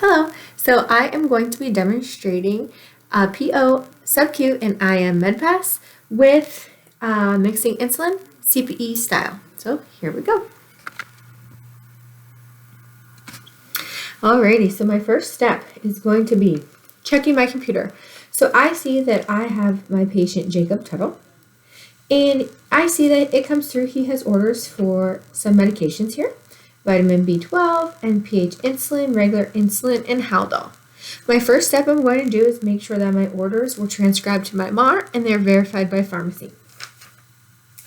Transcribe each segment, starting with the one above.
Hello, so I am going to be demonstrating PO, Subq, and IM MedPass with mixing insulin CPE style. So here we go. Alrighty, so my first step is going to be checking my computer. So I see that I have my patient Jacob Tuttle, and I see that it comes through. He has orders for some medications here. Vitamin B12, NPH insulin, regular insulin, and Haldol. My first step I'm going to do is make sure that my orders were transcribed to my MAR and they're verified by pharmacy.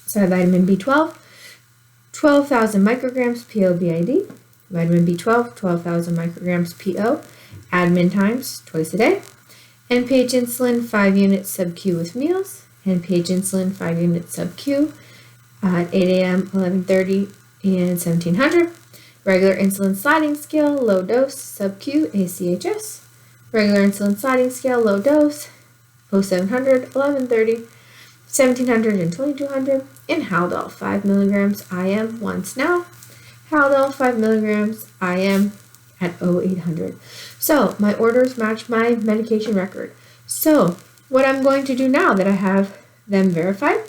So I have vitamin B12, 12,000 micrograms PO BID, vitamin B12, 12,000 micrograms PO, admin times twice a day, NPH insulin 5 units sub-Q with meals, NPH insulin 5 units sub-Q at 8 a.m., 11:30, and 1700. Regular insulin sliding scale, low dose, sub-Q, ACHS. Regular insulin sliding scale, low dose, 0700, 1130, 1700, and 2200. And Haldol, 5 milligrams IM once now. Haldol, 5 milligrams IM at 0800. So my orders match my medication record. So what I'm going to do now that I have them verified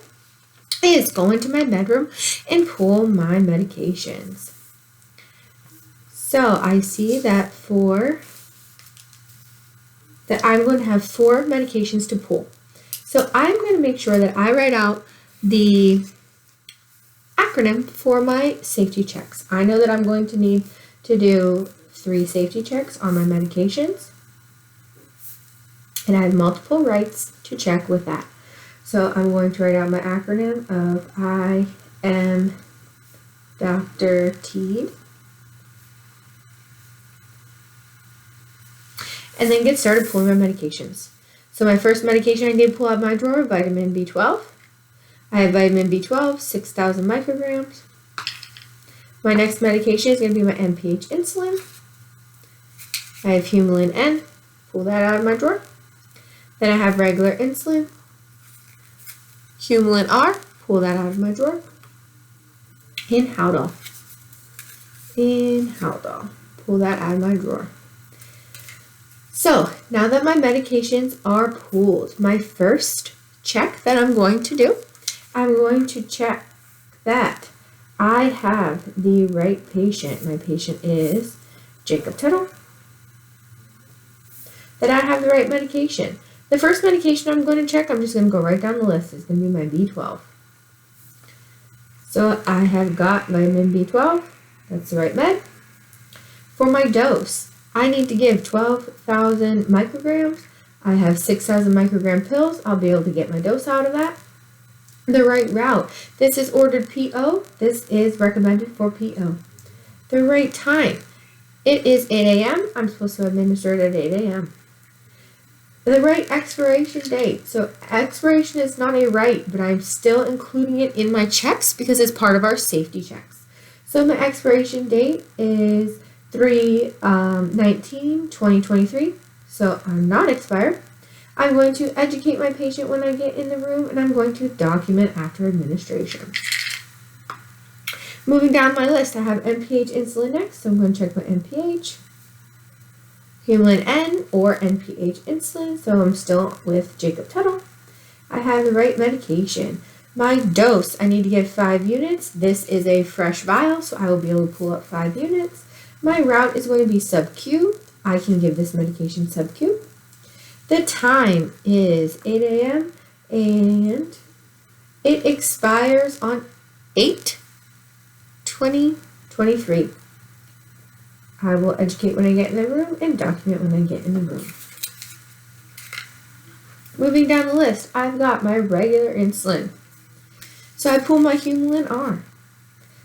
is go into my bedroom and pull my medications. So I see that I'm going to have 4 medications to pull. So I'm going to make sure that I write out the acronym for my safety checks. I know that I'm going to need to do 3 safety checks on my medications, and I have multiple rights to check with that. So I'm going to write out my acronym of I am Dr. Teed, and then get started pulling my medications. So my first medication I did pull out of my drawer, vitamin B12. I have vitamin B12, 6,000 micrograms. My next medication is going to be my NPH insulin. I have Humulin N, pull that out of my drawer. Then I have regular insulin, Humulin R, pull that out of my drawer. And Haldol, pull that out of my drawer. So now that my medications are pulled, my first check that I'm going to do, I'm going to check that I have the right patient. My patient is Jacob Tuttle. That I have the right medication. The first medication I'm going to check, I'm just going to go right down the list, is going to be my B12. So I have got vitamin B12. That's the right med. For my dose, I need to give 12,000 micrograms. I have 6,000 microgram pills. I'll be able to get my dose out of that. The right route. This is ordered PO. This is recommended for PO. The right time. It is 8 a.m. I'm supposed to administer it at 8 a.m. The right expiration date. So expiration is not a right, but I'm still including it in my checks because it's part of our safety checks. So my expiration date is 3/19/2023. So I'm not expired. I'm going to educate my patient when I get in the room, and I'm going to document after administration. Moving down my list, I have NPH insulin next, so I'm going to check my NPH. Humulin N or NPH insulin, so I'm still with Jacob Tuttle. I have the right medication. My dose, I need to give 5 units. This is a fresh vial, so I will be able to pull up 5 units. My route is going to be sub-Q. I can give this medication sub-Q. The time is 8 a.m. and it expires on 8/20/23. I will educate when I get in the room and document when I get in the room. Moving down the list, I've got my regular insulin. So I pull my Humulin R.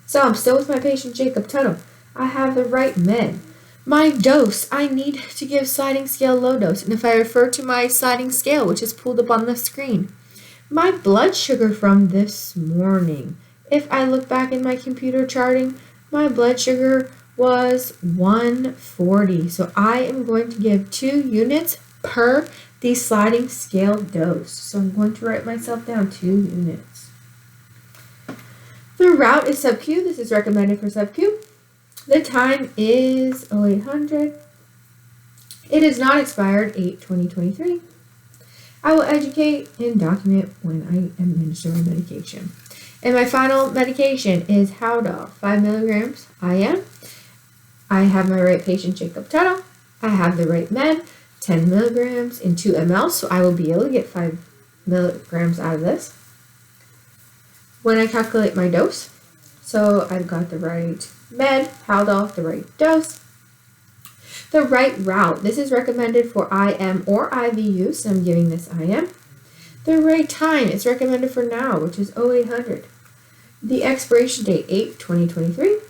So I'm still with my patient Jacob Tuttle. I have the right med. My dose, I need to give sliding scale low dose. And if I refer to my sliding scale, which is pulled up on the screen, my blood sugar from this morning, if I look back in my computer charting, my blood sugar was 140. So I am going to give 2 units per the sliding scale dose. So I'm going to write myself down 2 units. The route is sub-Q. This is recommended for sub-Q. The time is 0800. It is not expired 8/2023. I will educate and document when I administer my medication. And my final medication is Haldol, 5 milligrams IM. I have my right patient, Jacob Tuttle. I have the right med, 10 milligrams in 2 ml, so I will be able to get 5 milligrams out of this. When I calculate my dose, so I've got the right med, Haldol, the right dose, the right route. This is recommended for IM or IV use, so I'm giving this IM. The right time, it's recommended for now, which is 0800. The expiration date, 8/2023.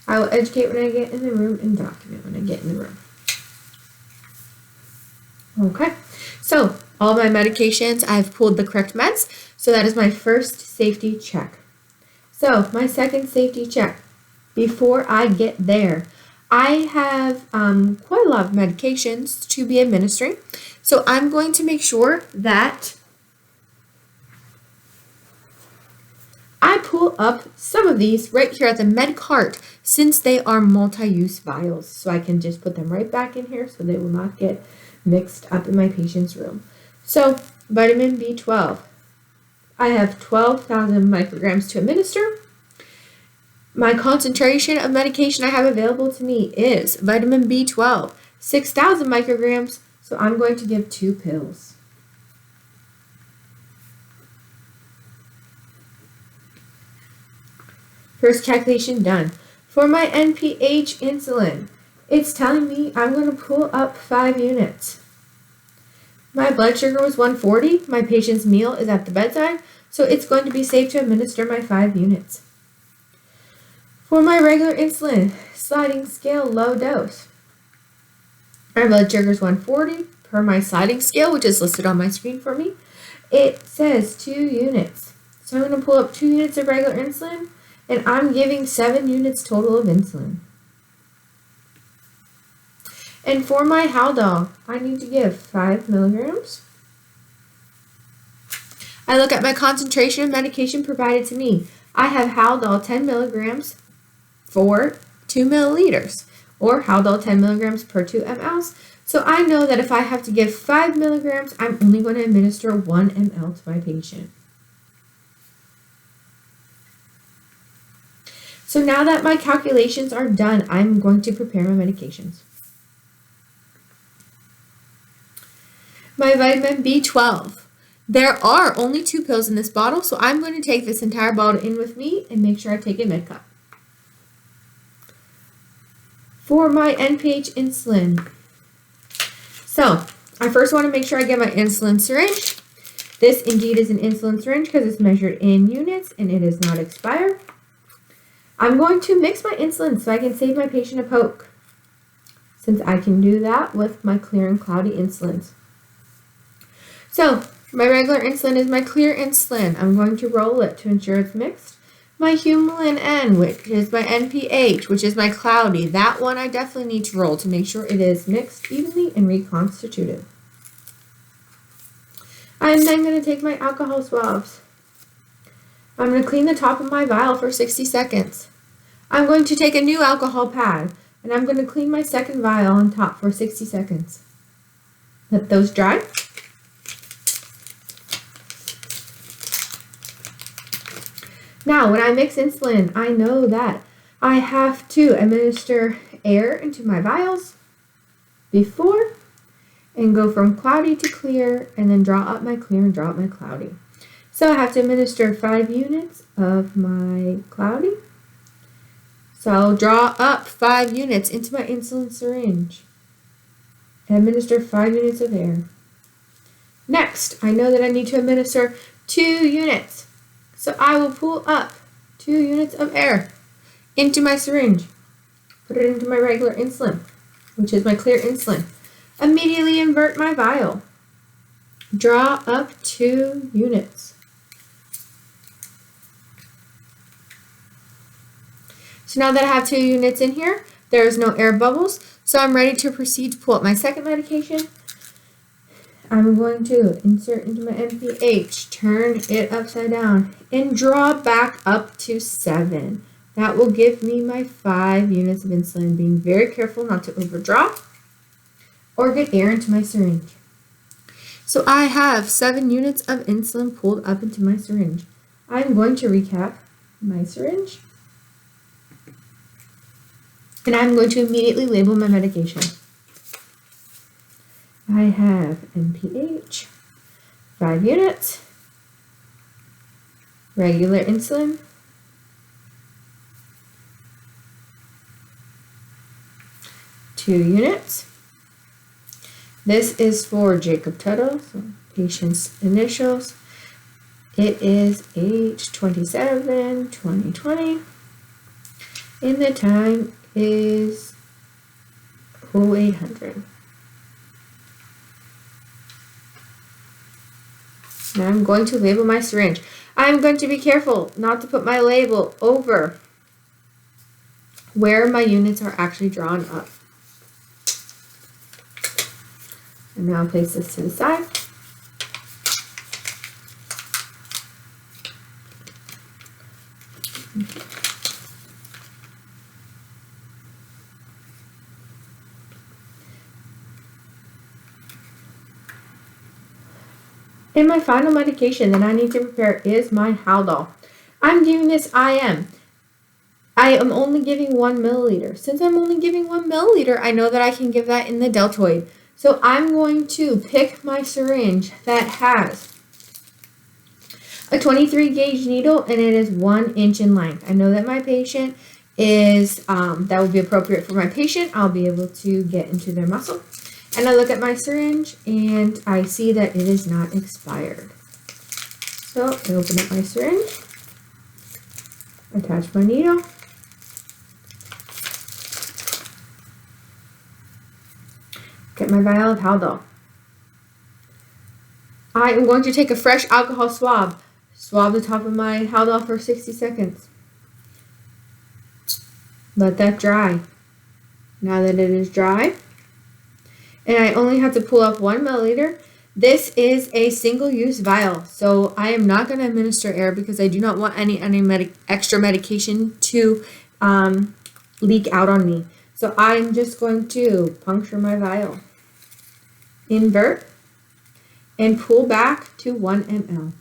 I will educate when I get in the room and document when I get in the room. Okay, so all my medications, I've pulled the correct meds, so that is my first safety check. So my second safety check, before I get there, I have quite a lot of medications to be administering, so I'm going to make sure that I pull up some of these right here at the med cart since they are multi-use vials, so I can just put them right back in here so they will not get mixed up in my patient's room. So vitamin B12, I have 12,000 micrograms to administer. My concentration of medication I have available to me is vitamin B12, 6,000 micrograms, so I'm going to give 2 pills. First calculation done. For my NPH insulin, it's telling me I'm going to pull up 5 units. My blood sugar was 140. My patient's meal is at the bedside, so it's going to be safe to administer my 5 units. For my regular insulin, sliding scale low dose. My blood sugar is 140 per my sliding scale, which is listed on my screen for me. It says 2 units. So I'm going to pull up 2 units of regular insulin, and I'm giving 7 units total of insulin. And for my Haldol, I need to give 5 milligrams. I look at my concentration of medication provided to me. I have Haldol 10 milligrams for 2 milliliters, or Haldol 10 milligrams per 2 mLs. So I know that if I have to give 5 milligrams, I'm only going to administer 1 ml to my patient. So now that my calculations are done, I'm going to prepare my medications. My vitamin B12. There are only 2 pills in this bottle, so I'm going to take this entire bottle in with me and make sure I take a med cup. For my NPH insulin. So, I first want to make sure I get my insulin syringe. This indeed is an insulin syringe because it's measured in units and it is not expired. I'm going to mix my insulin so I can save my patient a poke, since I can do that with my clear and cloudy insulins. So, my regular insulin is my clear insulin. I'm going to roll it to ensure it's mixed. My Humulin N, which is my NPH, which is my cloudy. That one I definitely need to roll to make sure it is mixed evenly and reconstituted. I'm then going to take my alcohol swabs. I'm going to clean the top of my vial for 60 seconds. I'm going to take a new alcohol pad, and I'm going to clean my second vial on top for 60 seconds. Let those dry. Now, when I mix insulin, I know that I have to administer air into my vials before and go from cloudy to clear and then draw up my clear and draw up my cloudy. So I have to administer 5 units of my cloudy. So I'll draw up 5 units into my insulin syringe and administer 5 units of air. Next, I know that I need to administer 2 units. So I will pull up 2 units of air into my syringe, put it into my regular insulin, which is my clear insulin. Immediately invert my vial. Draw up 2 units. So now that I have 2 units in here, there is no air bubbles, so I'm ready to proceed to pull up my second medication. I'm going to insert into my NPH, turn it upside down, and draw back up to 7. That will give me my 5 units of insulin, being very careful not to overdraw. or get air into my syringe. So I have 7 units of insulin pulled up into my syringe. I'm going to recap my syringe. And I'm going to immediately label my medication. I have NPH, 5 units, regular insulin, 2 units. This is for Jacob Tuttle, so patient's initials. It is age 27, 2020, and the time is 0800. Now I'm going to label my syringe. I'm going to be careful not to put my label over where my units are actually drawn up. And now I'll place this to the side. And my final medication that I need to prepare is my Haldol. I'm giving this IM. I am only giving 1 milliliter. Since I'm only giving 1 milliliter, I know that I can give that in the deltoid. So I'm going to pick my syringe that has a 23 gauge needle and it is 1 inch in length. I know that my patient is, that will be appropriate for my patient. I'll be able to get into their muscle. And I look at my syringe and I see that it is not expired. So I open up my syringe, attach my needle, get my vial of Haldol. I am going to take a fresh alcohol swab. Swab the top of my Haldol for 60 seconds. Let that dry. Now that it is dry, and I only have to pull up 1 milliliter. This is a single-use vial, so I am not going to administer air because I do not want any extra medication to leak out on me. So I'm just going to puncture my vial, invert, and pull back to 1 ml.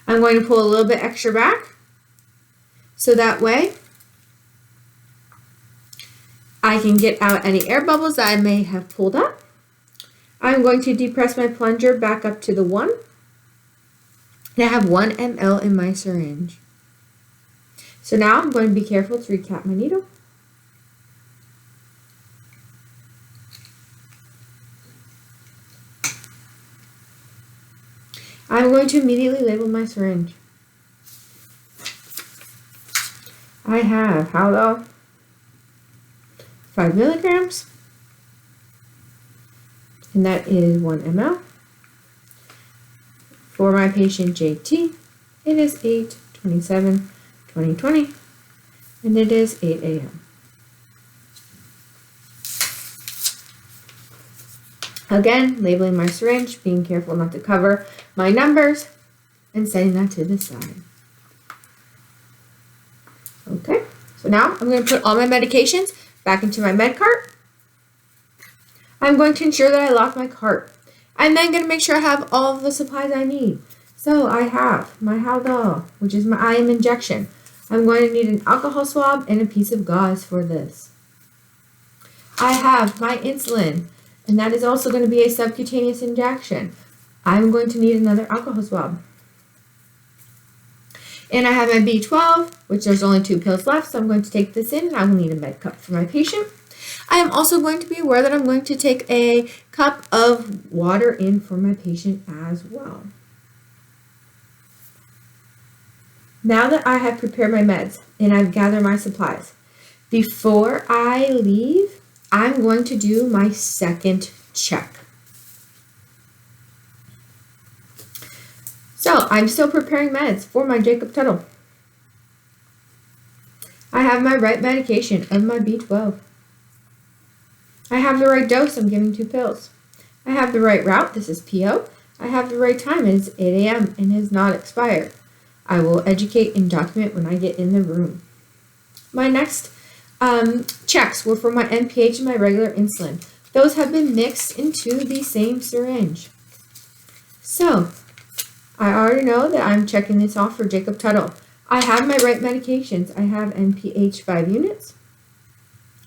I'm going to pull a little bit extra back, so that way I can get out any air bubbles that I may have pulled up. I'm going to depress my plunger back up to the 1. And I have 1 ml in my syringe. So now I'm going to be careful to recap my needle. I'm going to immediately label my syringe. I have Haldol, 5 milligrams, and that is 1 ml. For my patient JT, it is 8/27/2020, and it is 8 a.m. Again, labeling my syringe, being careful not to cover my numbers, and setting that to the side. Okay, so now I'm going to put all my medications back into my med cart. I'm going to ensure that I lock my cart. I'm then going to make sure I have all of the supplies I need. So I have my Haldol, which is my IM injection. I'm going to need an alcohol swab and a piece of gauze for this. I have my insulin, and that is also going to be a subcutaneous injection. I'm going to need another alcohol swab. And I have my B12, which there's only 2 pills left, so I'm going to take this in, and I will need a med cup for my patient. I am also going to be aware that I'm going to take a cup of water in for my patient as well. Now that I have prepared my meds and I've gathered my supplies, before I leave, I'm going to do my second check. So I'm still preparing meds for my Jacob Tuttle. I have my right medication of my B12. I have the right dose, I'm giving 2 pills. I have the right route, this is PO. I have the right time, it is 8 a.m. and has not expired. I will educate and document when I get in the room. My next checks were for my NPH and my regular insulin. those have been mixed into the same syringe. So, I already know that I'm checking this off for Jacob Tuttle. I have my right medications. I have NPH 5 units.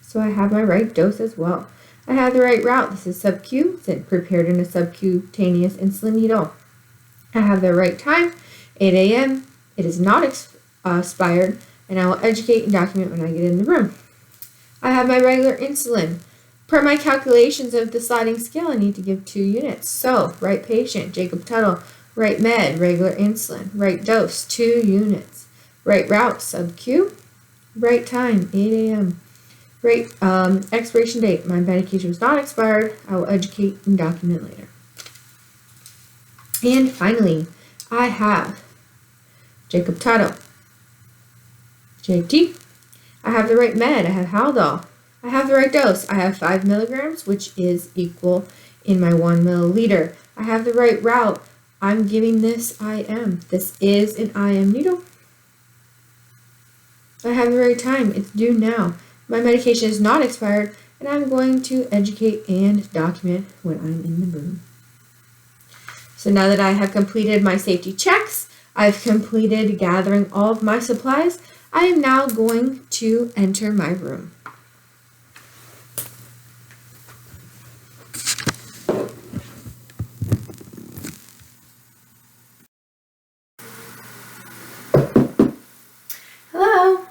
So I have my right dose as well. I have the right route. This is Subq. It's prepared in a subcutaneous insulin needle. I have the right time, 8 a.m. It is not expired, and I will educate and document when I get in the room. I have my regular insulin. Per my calculations of the sliding scale, I need to give 2 units. So, right patient, Jacob Tuttle. Right med, regular insulin. Right dose, 2 units. Right route, Subq. Right time, 8 a.m. Right expiration date, my medication was not expired. I will educate and document later. And finally, I have Jacob Tuttle. JT. I have the right med. I have Haldol. I have the right dose. I have 5 milligrams, which is equal in my 1 milliliter. I have the right route. I'm giving this IM. This is an IM needle. I have the right time. It's due now. My medication is not expired, and I'm going to educate and document when I'm in the room. So now that I have completed my safety checks, I've completed gathering all of my supplies, I am now going to enter my room. Hello.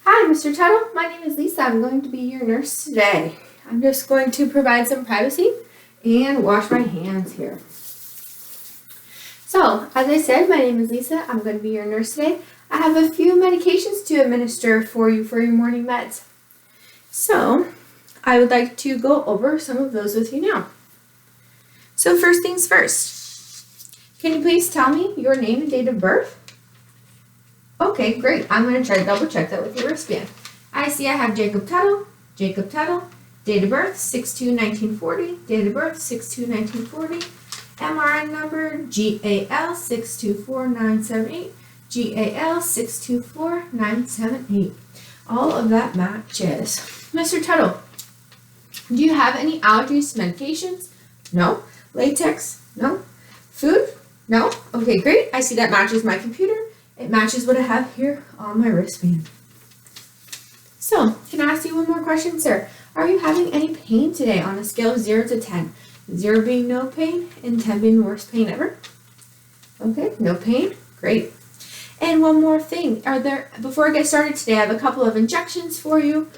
Hi, Mr. Tuttle. My name is Lisa. I'm going to be your nurse today. I'm just going to provide some privacy and wash my hands here. So, as I said, my name is Lisa. I'm going to be your nurse today. I have a few medications to administer for you for your morning meds. So, I would like to go over some of those with you now. So, first things first. Can you please tell me your name and date of birth? Okay, great. I'm going to try to double check that with your wristband. I see I have Jacob Tuttle, date of birth 6/2/1940, date of birth 6/2/1940, MRN number GAL 624978, GAL 624978. All of that matches. Mr. Tuttle, do you have any allergies to medications? No. Latex? No. Food? No. Okay, great. I see that matches my computer. It matches what I have here on my wristband. So, can I ask you one more question, sir? Are you having any pain today on a scale of 0 to 10? 0 being no pain and 10 being the worst pain ever? Okay, no pain. Great. And one more thing. Before I get started today, I have a couple of injections for you.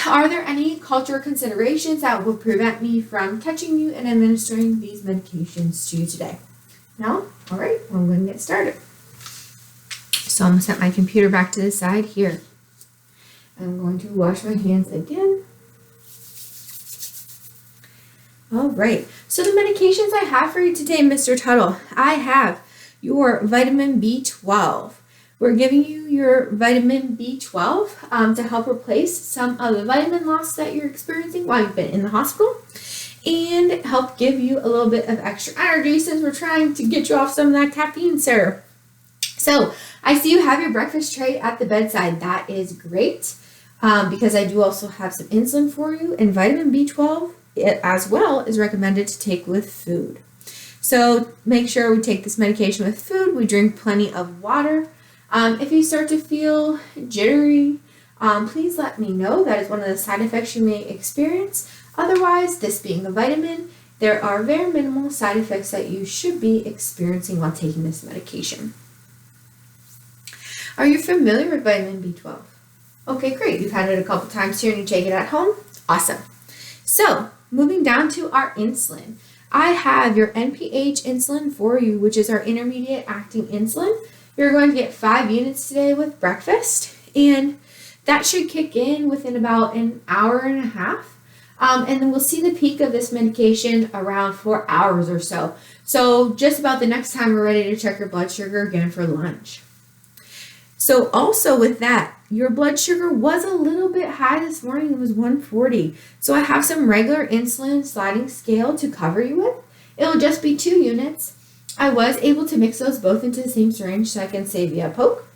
Are there any cultural considerations that will prevent me from touching you and administering these medications to you today? No? All right, well, I'm going to get started. So I'm going to set my computer back to the side here. I'm going to wash my hands again. All right, so the medications I have for you today, Mr. Tuttle, I have your vitamin B12. We're giving you your vitamin B12 to help replace some of the vitamin loss that you're experiencing while you've been in the hospital and help give you a little bit of extra energy since we're trying to get you off some of that caffeine, sir. So I see you have your breakfast tray at the bedside. That is great because I do also have some insulin for you, and vitamin B12 as well is recommended to take with food. So make sure we take this medication with food. We drink plenty of water. If you start to feel jittery, please let me know. That is one of the side effects you may experience. Otherwise, this being a vitamin, there are very minimal side effects that you should be experiencing while taking this medication. Are you familiar with vitamin B12? Okay, great. You've had it a couple times here and you take it at home? Awesome. So, moving down to our insulin. I have your NPH insulin for you, which is our intermediate acting insulin. You're going to get 5 units today with breakfast, and that should kick in within about an hour and a half. And then we'll see the peak of this medication around 4 hours or so. So just about the next time we're ready to check your blood sugar again for lunch. So also with that, your blood sugar was a little bit high this morning. It was 140. So I have some regular insulin sliding scale to cover you with. It'll just be 2 units. I was able to mix those both into the same syringe so I can save you a poke.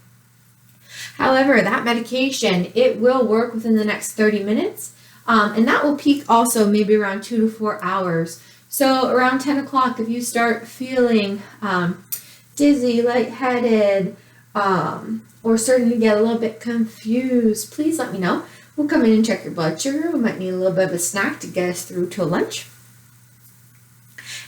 However, that medication, it will work within the next 30 minutes. And that will peak also maybe around 2 to 4 hours. So around 10 o'clock, if you start feeling dizzy, lightheaded, or starting to get a little bit confused, please let me know. We'll come in and check your blood sugar. We might need a little bit of a snack to get us through till lunch.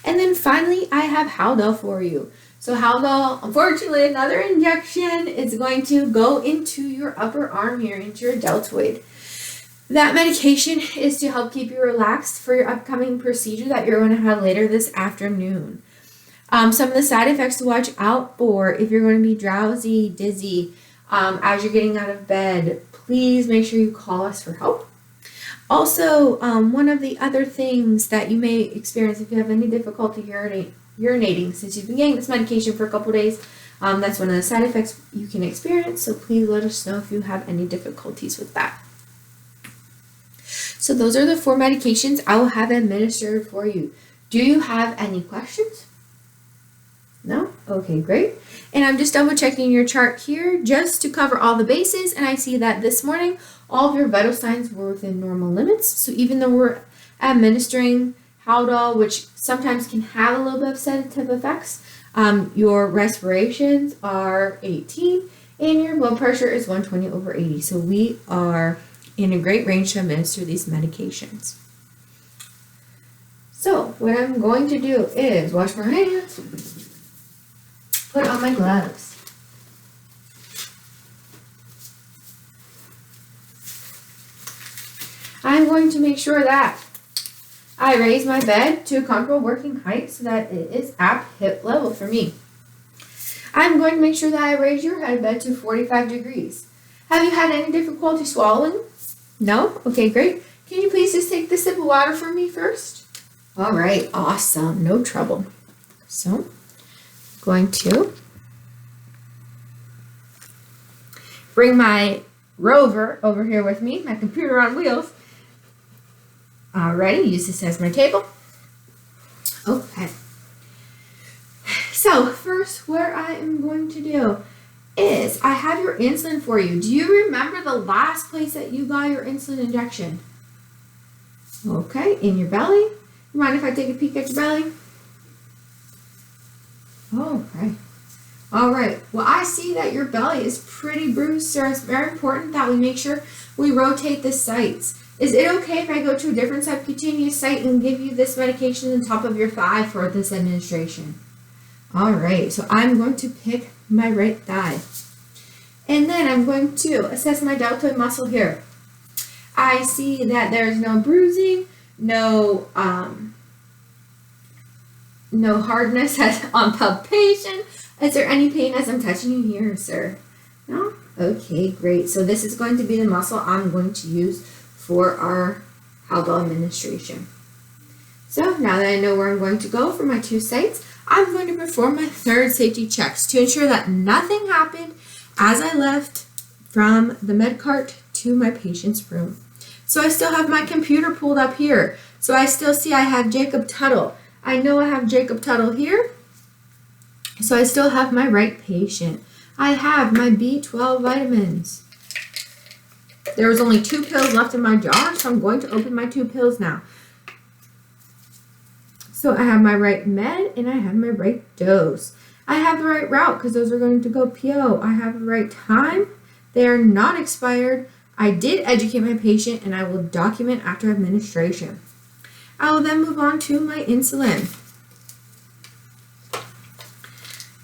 And then finally, I have Haldol for you. So Haldol, unfortunately, another injection is going to go into your upper arm here, into your deltoid. That medication is to help keep you relaxed for your upcoming procedure that you're going to have later this afternoon. Some of the side effects to watch out for if you're going to be drowsy, dizzy, as you're getting out of bed, please make sure you call us for help. Also, one of the other things that you may experience if you have any difficulty urinating since you've been getting this medication for a couple days, that's one of the side effects you can experience, so please let us know if you have any difficulties with that. So those are the 4 medications I will have administered for you. Do you have any questions? No? Okay, great. And I'm just double checking your chart here just to cover all the bases, and I see that this morning all of your vital signs were within normal limits. So even though we're administering Haldol, which sometimes can have a little bit of sedative effects, your respirations are 18 and your blood pressure is 120/80. So we are in a great range to administer these medications. So what I'm going to do is wash my hands, put on my gloves. I'm going to make sure that I raise my bed to a comfortable working height so that it is at hip level for me. I'm going to make sure that I raise your headbed to 45 degrees. Have you had any difficulty swallowing? No? Okay, great. Can you please just take the sip of water for me first? All right, awesome, no trouble. So, I'm going to bring my rover over here with me, my computer on wheels. Alrighty, use this as my table. Okay. So, first, what I am going to do is I have your insulin for you. Do you remember the last place that you got your insulin injection? Okay, in your belly. You mind if I take a peek at your belly? Okay. All right. Well, I see that your belly is pretty bruised, so it's very important that we make sure we rotate the sites. Is it okay if I go to a different subcutaneous site and give you this medication on top of your thigh for this administration? All right. So I'm going to pick my right thigh. And then I'm going to assess my deltoid muscle here. I see that there's no bruising, no hardness on palpation. Is there any pain as I'm touching you here, sir? No? Okay, great. So this is going to be the muscle I'm going to use for our Haldol administration. So now that I know where I'm going to go for my 2 sites, I'm going to perform my 3rd safety checks to ensure that nothing happened as I left from the med cart to my patient's room. So I still have my computer pulled up here. So I still see I have Jacob Tuttle. I know I have Jacob Tuttle here. So I still have my right patient. I have my B12 vitamins. There was only 2 pills left in my jar, so I'm going to open my 2 pills now. So I have my right med and I have my right dose. I have the right route because those are going to go PO. I have the right time. They are not expired. I did educate my patient and I will document after administration. I will then move on to my insulin.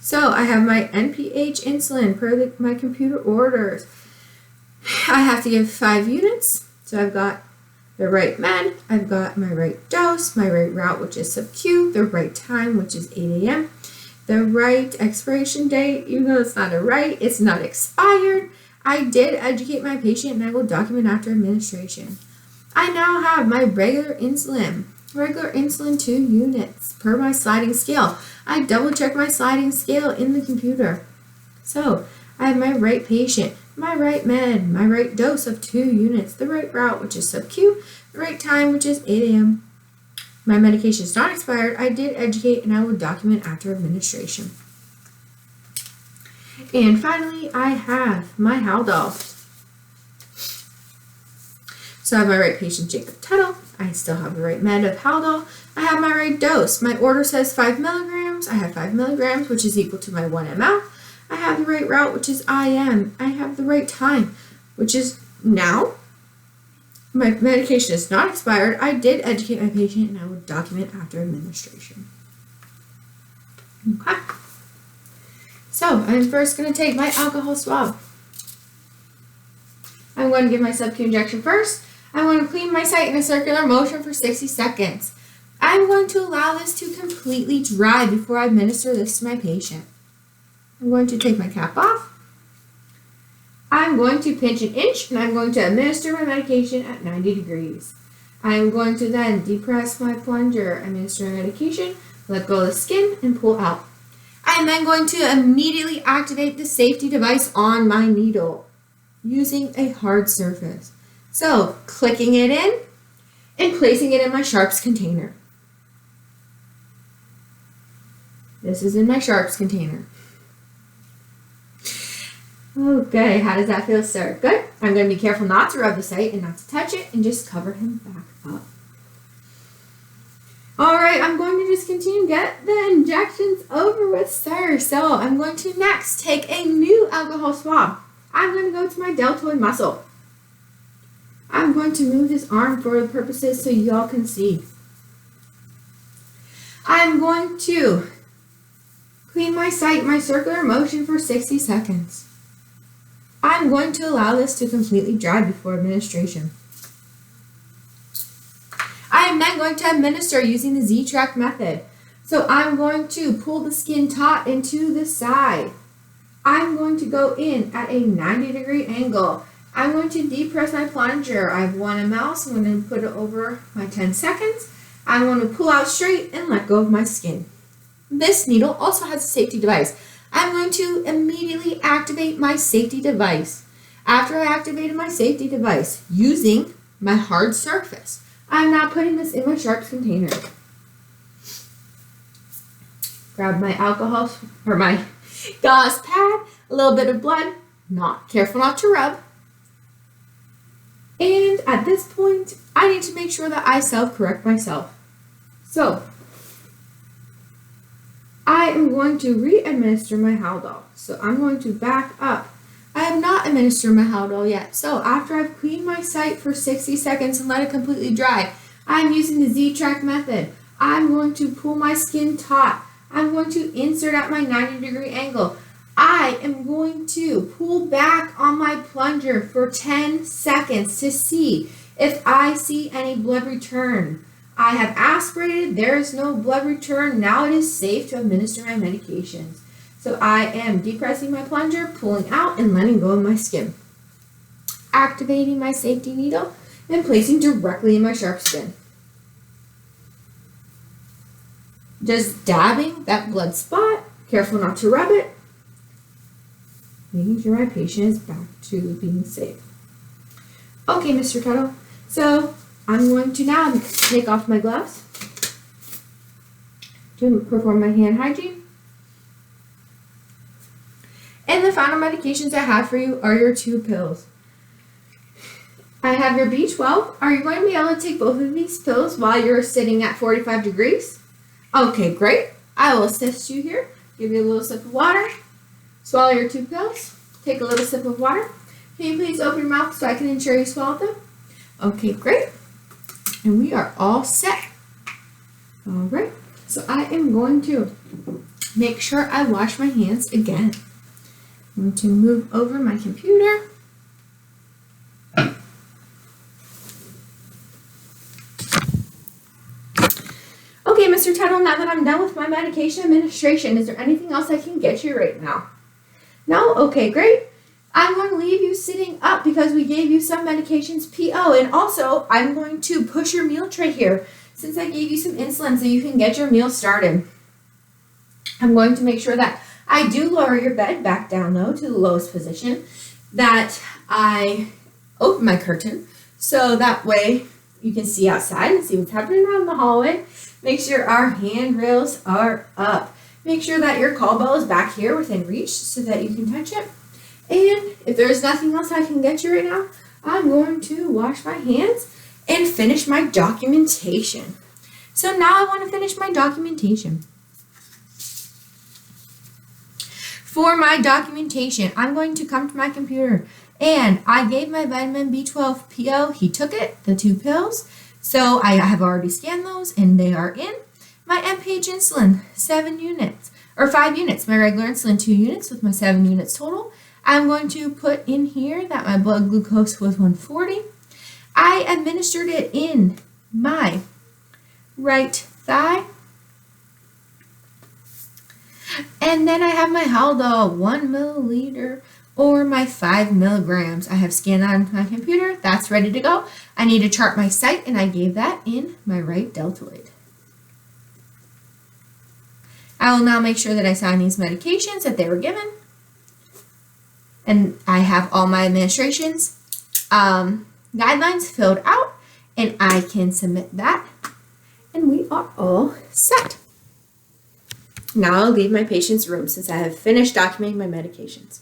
So I have my NPH insulin per my computer orders. I have to give 5 units. So I've got the right med, I've got my right dose, my right route, which is Subq, the right time, which is 8 a.m., the right expiration date, even though it's not a right, it's not expired. I did educate my patient and I will document after administration. I now have my regular insulin 2 units per my sliding scale. I double check my sliding scale in the computer. So I have my right patient, my right med, my right dose of 2 units, the right route, which is Subq, the right time, which is 8 a.m. My medication is not expired. I did educate and I will document after administration. And finally, I have my Haldol. So I have my right patient, Jacob Tuttle. I still have the right med of Haldol. I have my right dose. My order says 5 milligrams. I have 5 milligrams, which is equal to my 1 ml. I have the right route, which is IM. I have the right time, which is now. My medication is not expired. I did educate my patient, and I will document after administration. Okay. So I'm first going to take my alcohol swab. I'm going to give my Subq injection first. I'm going to clean my site in a circular motion for 60 seconds. I'm going to allow this to completely dry before I administer this to my patient. I'm going to take my cap off. I'm going to pinch an inch, and I'm going to administer my medication at 90 degrees. I am going to then depress my plunger, administer my medication, let go of the skin, and pull out. I am then going to immediately activate the safety device on my needle using a hard surface. So, clicking it in and placing it in my sharps container. This is in my sharps container. Okay, how does that feel, sir? Good. I'm going to be careful not to rub the site and not to touch it and just cover him back up. All right, I'm going to just continue to get the injections over with, sir. So I'm going to next take a new alcohol swab. I'm going to go to my deltoid muscle. I'm going to move his arm for the purposes so y'all can see. I'm going to clean my site, my circular motion for 60 seconds. I'm going to allow this to completely dry before administration. I am then going to administer using the Z-Track method. So I'm going to pull the skin taut into the side. I'm going to go in at a 90-degree angle. I'm going to depress my plunger. I have 1 ml, so I'm going to put it over my 10 seconds. I'm going to pull out straight and let go of my skin. This needle also has a safety device. I'm going to immediately activate my safety device. After I activated my safety device using my hard surface, I'm now putting this in my sharps container. Grab my alcohol or my gauze pad, a little bit of blood, careful not to rub. And at this point, I need to make sure that I self-correct myself. So, I am going to re-administer my Haldol. So I'm going to back up. I have not administered my Haldol yet. So after I've cleaned my site for 60 seconds and let it completely dry, I'm using the Z-Track method. I'm going to pull my skin taut. I'm going to insert at my 90-degree angle. I am going to pull back on my plunger for 10 seconds to see if I see any blood return. I have aspirated, there is no blood return. Now it is safe to administer my medications. So I am depressing my plunger, pulling out, and letting go of my skin. Activating my safety needle and placing directly in my sharp skin. Just dabbing that blood spot, careful not to rub it. Making sure my patient is back to being safe. Okay, Mr. Tuttle. So I'm going to now take off my gloves to perform my hand hygiene. And the final medications I have for you are your 2 pills. I have your B12. Are you going to be able to take both of these pills while you're sitting at 45 degrees? Okay, great. I will assist you here. Give you a little sip of water. Swallow your 2 pills. Take a little sip of water. Can you please open your mouth so I can ensure you swallowed them? Okay, great. And we are all set. All right. So I am going to make sure I wash my hands again. I'm going to move over my computer. Okay, Mr. Tuttle, now that I'm done with my medication administration, is there anything else I can get you right now? No? Okay, great. I'm going to leave you sitting up because we gave you some medications PO. And also, I'm going to push your meal tray here since I gave you some insulin so you can get your meal started. I'm going to make sure that I do lower your bed back down, though, to the lowest position, that I open my curtain so that way you can see outside and see what's happening out in the hallway. Make sure our handrails are up. Make sure that your call bell is back here within reach so that you can touch it. And if there's nothing else I can get you right now, I'm going to wash my hands and finish my documentation. So now I want to finish my documentation. For my documentation, I'm going to come to my computer, and I gave my vitamin B12 PO. He took it, the 2 pills. So I have already scanned those, and they are in. My MPH insulin, 7 units, or 5 units. My regular insulin, 2 units with my 7 units total. I'm going to put in here that my blood glucose was 140. I administered it in my right thigh. And then I have my Haldol, 1 milliliter, or my 5 milligrams. I have scanned on my computer. That's ready to go. I need to chart my site, and I gave that in my right deltoid. I will now make sure that I sign these medications that they were given. And I have all my administrations guidelines filled out, and I can submit that. And we are all set. Now I'll leave my patient's room since I have finished documenting my medications.